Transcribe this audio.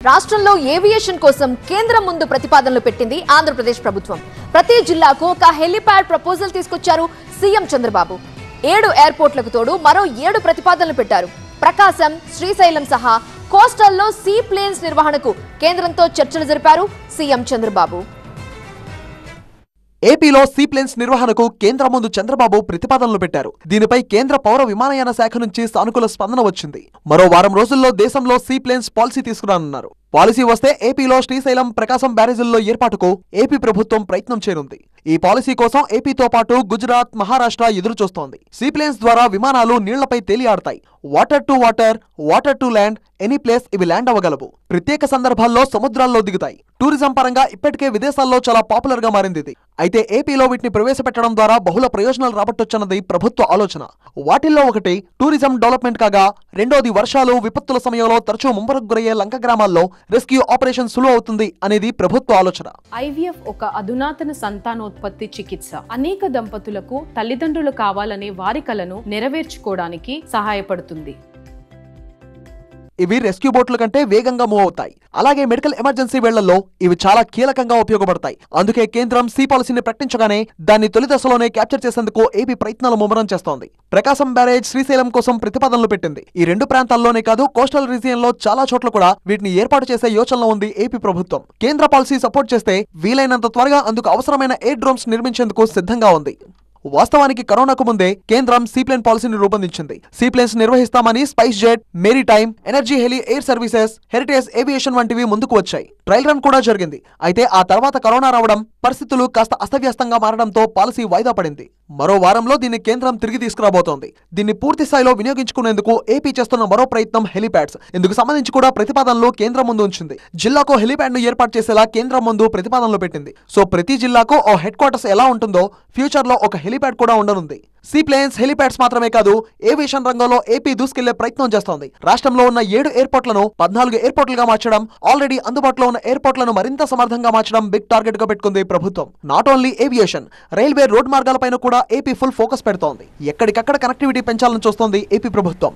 రాష్ట్రంలో ఏవియేషన్ కోసం కేంద్రం ముందు ప్రతిపాదనలు పెట్టింది ఆంధ్రప్రదేశ్ ప్రభుత్వం. ప్రతి జిల్లాకు ఒక హెలిప్యాడ్ ప్రపోజల్ తీసుకొచ్చారు సీఎం చంద్రబాబు. 7 ఎయిర్పోర్ట్లకు తోడు మరో 7 ప్రతిపాదనలు పెట్టారు. ప్రకాశం, శ్రీశైలం సహా కోస్టల్లో సీ ప్లేన్స్ నిర్వహణకు కేంద్రంతో చర్చలు జరిపారు సీఎం చంద్రబాబు. ఏపీలో సీప్లేన్స్ నిర్వహణకు కేంద్రం ముందు చంద్రబాబు ప్రతిపాదనలు పెట్టారు. దీనిపై కేంద్ర పౌర విమానయాన శాఖ నుంచి సానుకూల స్పందన వచ్చింది. మరో వారం రోజుల్లో దేశంలో సీప్లేన్స్ పాలసీ తీసుకురానున్నారు. పాలసీ వస్తే ఏపీలో శ్రీశైలం, ప్రకాశం బ్యారేజీల్లో ఏర్పాటుకు ఏపీ ప్రభుత్వం ప్రయత్నం చేయనుంది. ఈ పాలసీ కోసం ఏపీతో పాటు గుజరాత్, మహారాష్ట్ర ఎదురుచూస్తోంది. సీప్లేన్స్ ద్వారా విమానాలు నీళ్లపై తేలియాడతాయి. Water to water, water to land, any place ఇవి ల్యాండ్ అవ్వగలవు. ప్రత్యేక సందర్భాల్లో సముద్రాల్లో దిగుతాయి. టూరిజం పరంగా ఇప్పటికే విదేశాల్లో చాలా పాపులర్ గా మారింది ఇది. అయితే ఏపీలో వీటిని ప్రవేశపెట్టడం ద్వారా బహుళ ప్రయోజనాలు రాబట్టొచ్చన్నది ప్రభుత్వ ఆలోచన. వాటిల్లో ఒకటి టూరిజం డెవలప్మెంట్ కాగా, రెండోది వర్షాలు, విపత్తుల సమయంలో తరచూ ముంపునకు గురయ్యే లంక గ్రామాల్లో రెస్క్యూ ఆపరేషన్ సులువు అవుతుంది అనేది ప్రభుత్వ ఆలోచన. ఐవీఎఫ్ ఒక అధునాతన సంతానోత్పత్తి చికిత్స. అనేక దంపతులకు తల్లిదండ్రులు కావాలనే వారి కలను నెరవేర్చుకోవడానికి సహాయపడుతుంది. ఇవి రెస్క్యూ బోట్ల కంటే వేగంగా మూవ్ అవుతాయి. అలాగే మెడికల్ ఎమర్జెన్సీ వేళ్లలో ఇవి చాలా కీలకంగా ఉపయోగపడతాయి. అందుకే కేంద్రం సీ పాలసీని ప్రకటించగానే దాన్ని తొలి దశలోనే క్యాప్చర్ చేసేందుకు ఏపీ ప్రయత్నాలు ముమ్మరం చేస్తోంది. ప్రకాశం బ్యారేజ్, శ్రీశైలం కోసం ప్రతిపాదనలు పెట్టింది. ఈ 2 ప్రాంతాల్లోనే కాదు, కోస్టల్ రీజియన్ లో చాలా చోట్ల కూడా వీటిని ఏర్పాటు చేసే యోచనలో ఉంది ఏపీ ప్రభుత్వం. కేంద్ర పాలసీ సపోర్ట్ చేస్తే వీలైనంత త్వరగా అందుకు అవసరమైన ఎయిర్ డ్రోమ్స్ నిర్మించేందుకు సిద్ధంగా ఉంది. వాస్తవానికి కరోనాకు ముందే కేంద్రం సీప్లేన్ పాలసీని రూపొందించింది. సీప్లేన్స్ నిర్వహిస్తామని spice jet, maritime, energy Helio air services, heritage aviation వంటివి ముందుకు వచ్చాయి. ట్రయల్ రన్ కూడా జరిగింది. అయితే ఆ తర్వాత కరోనా రావడం, పరిస్థితులు కాస్త అస్తవ్యస్తంగా మారడంతో పాలసీ వాయిదా పడింది. మరో వారంలో దీన్ని కేంద్రం తిరిగి తీసుకురాబోతోంది. దీన్ని పూర్తి స్థాయిలో వినియోగించుకునేందుకు ఏపీ చేస్తున్న మరో ప్రయత్నం హెలిప్యాడ్స్. ఇందుకు సంబంధించి కూడా ప్రతిపాదనలు కేంద్రం ముందు ఉంచింది. జిల్లాకు హెలిప్యాడ్ ను ఏర్పాటు చేసేలా కేంద్రం ముందు ప్రతిపాదనలు పెట్టింది. సో ప్రతి జిల్లాకు ఓ హెడ్ క్వార్టర్స్ ఎలా ఉంటుందో ఫ్యూచర్ లో ఒక హెలిప్యాడ్ కూడా ఉండనుంది. సీప్లేన్స్, హెలిప్యాడ్స్ మాత్రమే కాదు, ఏవియేషన్ రంగంలో ఏపీ దూసుకెళ్లే ప్రయత్నం చేస్తోంది. రాష్ట్రంలో ఉన్న 7 ఎయిర్పోర్ట్లను 14 ఎయిర్పోర్ట్లుగా మార్చడం, ఆల్రెడీ అందుబాటులో ఉన్న ఎయిర్పోర్ట్లను మరింత సమర్థంగా మార్చడం బిగ్ టార్గెట్ గా పెట్టుకుంది ప్రభుత్వం. Not only aviation, railway, road మార్గాలపైన కూడా ఏపీ ఫుల్ ఫోకస్ పెడుతోంది. ఎక్కడికక్కడ కనెక్టివిటీ పెంచాలని చూస్తోంది ఏపీ ప్రభుత్వం.